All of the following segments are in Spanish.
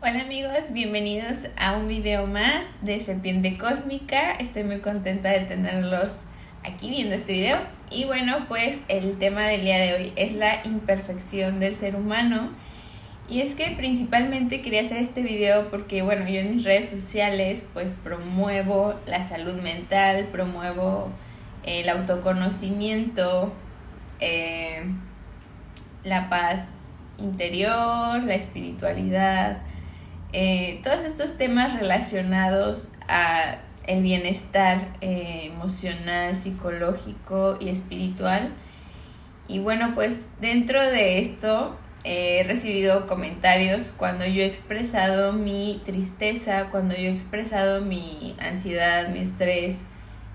Hola amigos, bienvenidos a un video más de Serpiente Cósmica. Estoy muy contenta de tenerlos aquí viendo este video. Y bueno, pues el tema del día de hoy es la imperfección del ser humano. Y es que principalmente quería hacer este video porque bueno, yo en mis redes sociales pues promuevo la salud mental, promuevo el autoconocimiento, la paz interior, la espiritualidad, todos estos temas relacionados a el bienestar emocional, psicológico y espiritual. Y bueno, pues dentro de esto he recibido comentarios cuando yo he expresado mi tristeza, cuando yo he expresado mi ansiedad, mi estrés,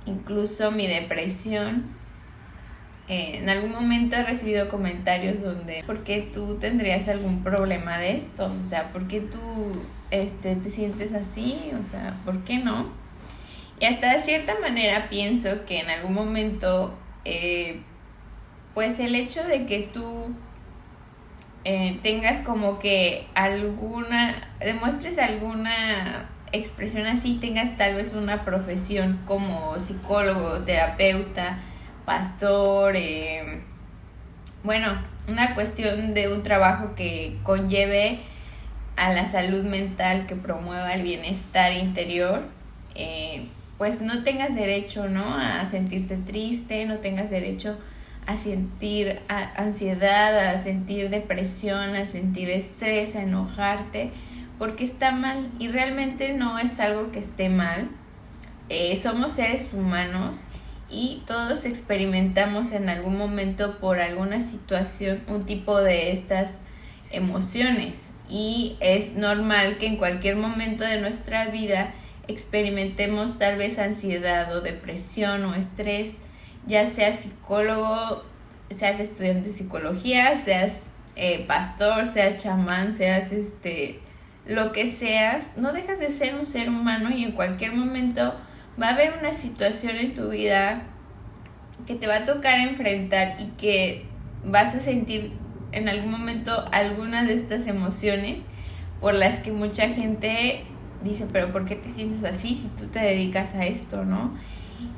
incluso mi depresión. En algún momento he recibido comentarios donde ¿por qué tú tendrías algún problema de estos? O sea, ¿por qué tú te sientes así? O sea, ¿por qué no? Y hasta de cierta manera pienso que en algún momento pues el hecho de que tú tengas como que demuestres alguna expresión así, tengas tal vez una profesión como psicólogo, terapeuta, pastor, bueno, una cuestión de un trabajo que conlleve a la salud mental, que promueva el bienestar interior, pues no tengas derecho, ¿no?, a sentirte triste, no tengas derecho a sentir ansiedad, a sentir depresión, a sentir estrés, a enojarte, porque está mal y realmente no es algo que esté mal. Somos seres humanos y todos experimentamos en algún momento por alguna situación un tipo de estas emociones y es normal que en cualquier momento de nuestra vida experimentemos tal vez ansiedad o depresión o estrés, ya seas psicólogo, seas estudiante de psicología, seas pastor, seas chamán, seas lo que seas, no dejas de ser un ser humano y en cualquier momento va a haber una situación en tu vida que te va a tocar enfrentar y que vas a sentir en algún momento algunas de estas emociones por las que mucha gente dice, pero ¿por qué te sientes así si tú te dedicas a esto, no?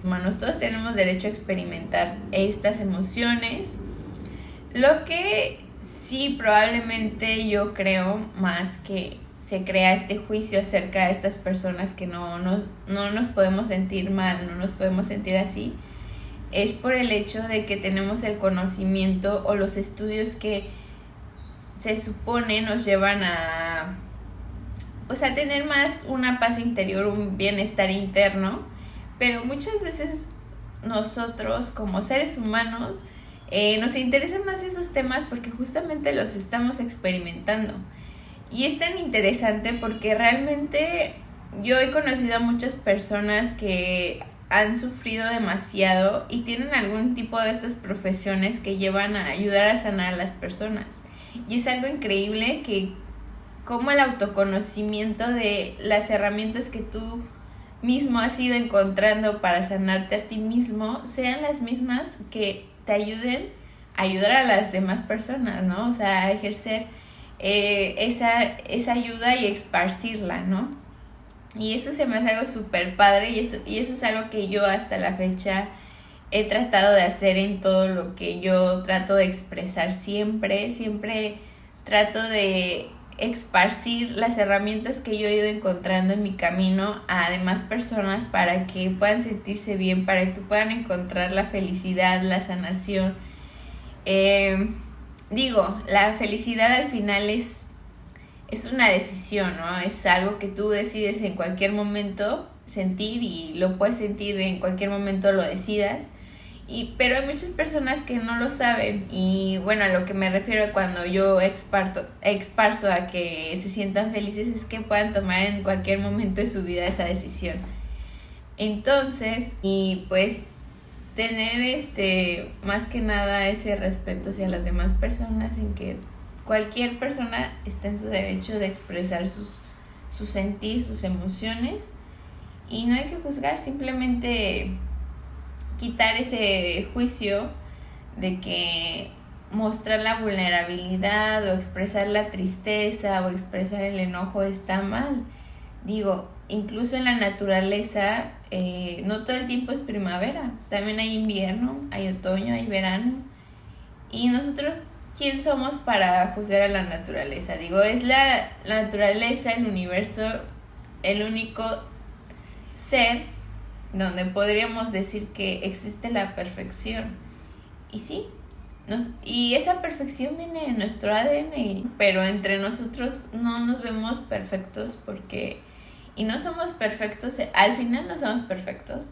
Hermanos, todos tenemos derecho a experimentar estas emociones. Lo que sí probablemente yo creo más que se crea este juicio acerca de estas personas que no nos podemos sentir mal, no nos podemos sentir así, es por el hecho de que tenemos el conocimiento o los estudios que se supone nos llevan a tener más una paz interior, un bienestar interno, pero muchas veces nosotros como seres humanos nos interesan más esos temas porque justamente los estamos experimentando. Y es tan interesante porque realmente yo he conocido a muchas personas que han sufrido demasiado y tienen algún tipo de estas profesiones que llevan a ayudar a sanar a las personas. Y es algo increíble que como el autoconocimiento de las herramientas que tú mismo has ido encontrando para sanarte a ti mismo sean las mismas que te ayuden a ayudar a las demás personas, ¿no? O sea, a ejercer esa ayuda y esparcirla, ¿no? Y eso se me hace algo súper padre y eso es algo que yo hasta la fecha he tratado de hacer en todo lo que yo trato de expresar siempre trato de esparcir las herramientas que yo he ido encontrando en mi camino a demás personas para que puedan sentirse bien, para que puedan encontrar la felicidad, la sanación. La felicidad al final es una decisión, ¿no? Es algo que tú decides en cualquier momento sentir y lo puedes sentir en cualquier momento lo decidas. Pero hay muchas personas que no lo saben y bueno, a lo que me refiero cuando yo exparso a que se sientan felices es que puedan tomar en cualquier momento de su vida esa decisión. Entonces, y pues tener más que nada ese respeto hacia las demás personas en que cualquier persona está en su derecho de expresar su sentir, sus emociones y no hay que juzgar, simplemente quitar ese juicio de que mostrar la vulnerabilidad o expresar la tristeza o expresar el enojo está mal. Digo, incluso en la naturaleza, no todo el tiempo es primavera, también hay invierno, hay otoño, hay verano. Y nosotros, ¿quién somos para juzgar a la naturaleza? Digo, es la naturaleza, el universo, el único ser donde podríamos decir que existe la perfección. Y sí, y esa perfección viene en nuestro ADN, pero entre nosotros no nos vemos perfectos y no somos perfectos, al final no somos perfectos,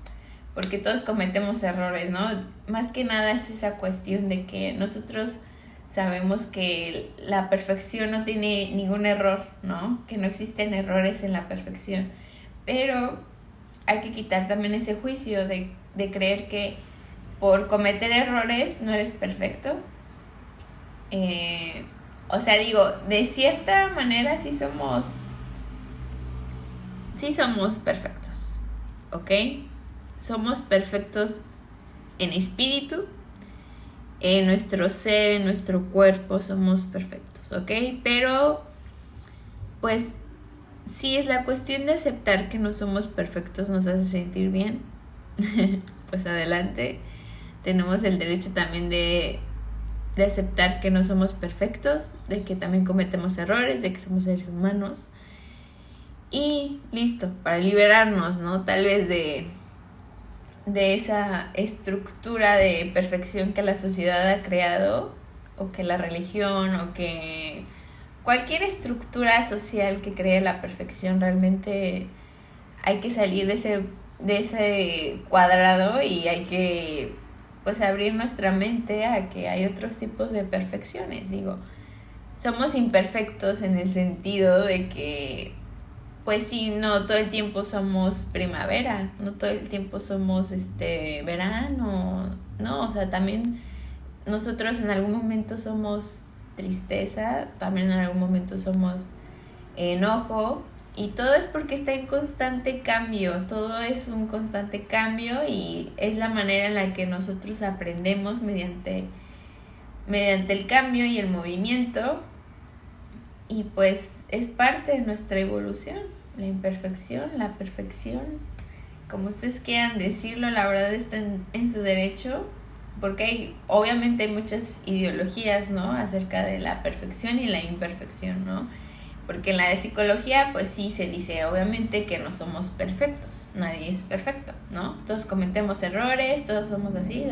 porque todos cometemos errores, ¿no? Más que nada es esa cuestión de que nosotros sabemos que la perfección no tiene ningún error, ¿no? Que no existen errores en la perfección, pero hay que quitar también ese juicio de creer que por cometer errores no eres perfecto. O sea, digo, de cierta manera sí somos perfectos, ¿ok? Somos perfectos en espíritu, en nuestro ser, en nuestro cuerpo, somos perfectos, ¿ok? Pero, pues, si es la cuestión de aceptar que no somos perfectos nos hace sentir bien, pues adelante. Tenemos el derecho también de aceptar que no somos perfectos, de que también cometemos errores, de que somos seres humanos. Y listo, para liberarnos, ¿no? Tal vez de esa estructura de perfección que la sociedad ha creado, o que la religión, o que cualquier estructura social que cree la perfección. Realmente hay que salir de ese cuadrado y hay que, pues, abrir nuestra mente a que hay otros tipos de perfecciones. Digo, somos imperfectos en el sentido de que, pues sí, no todo el tiempo somos primavera, no todo el tiempo somos verano, no, o sea, también nosotros en algún momento somos tristeza, también en algún momento somos enojo, y todo es porque está en constante cambio, todo es un constante cambio y es la manera en la que nosotros aprendemos mediante el cambio y el movimiento, y pues es parte de nuestra evolución, la imperfección, la perfección, como ustedes quieran decirlo. La verdad está en su derecho, porque obviamente hay muchas ideologías, ¿no?, acerca de la perfección y la imperfección, ¿no? Porque en la de psicología, pues sí se dice obviamente que no somos perfectos, nadie es perfecto, ¿no? Todos cometemos errores, todos somos así,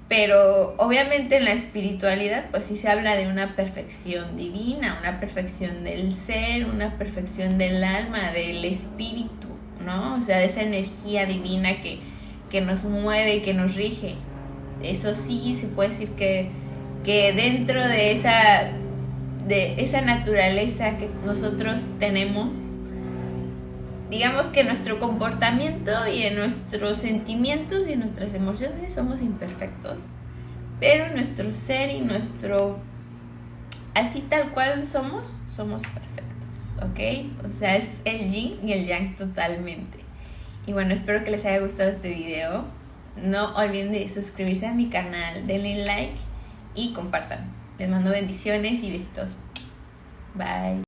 Pero obviamente en la espiritualidad, pues sí se habla de una perfección divina, una perfección del ser, una perfección del alma, del espíritu, ¿no? O sea, de esa energía divina que nos mueve y que nos rige. Eso sí se puede decir que dentro de esa naturaleza que nosotros tenemos, digamos que nuestro comportamiento y en nuestros sentimientos y en nuestras emociones somos imperfectos, pero nuestro ser y así tal cual somos perfectos, ¿ok? O sea, es el yin y el yang totalmente. Y bueno, espero que les haya gustado este video. No olviden de suscribirse a mi canal, denle like y compartan. Les mando bendiciones y besitos. Bye.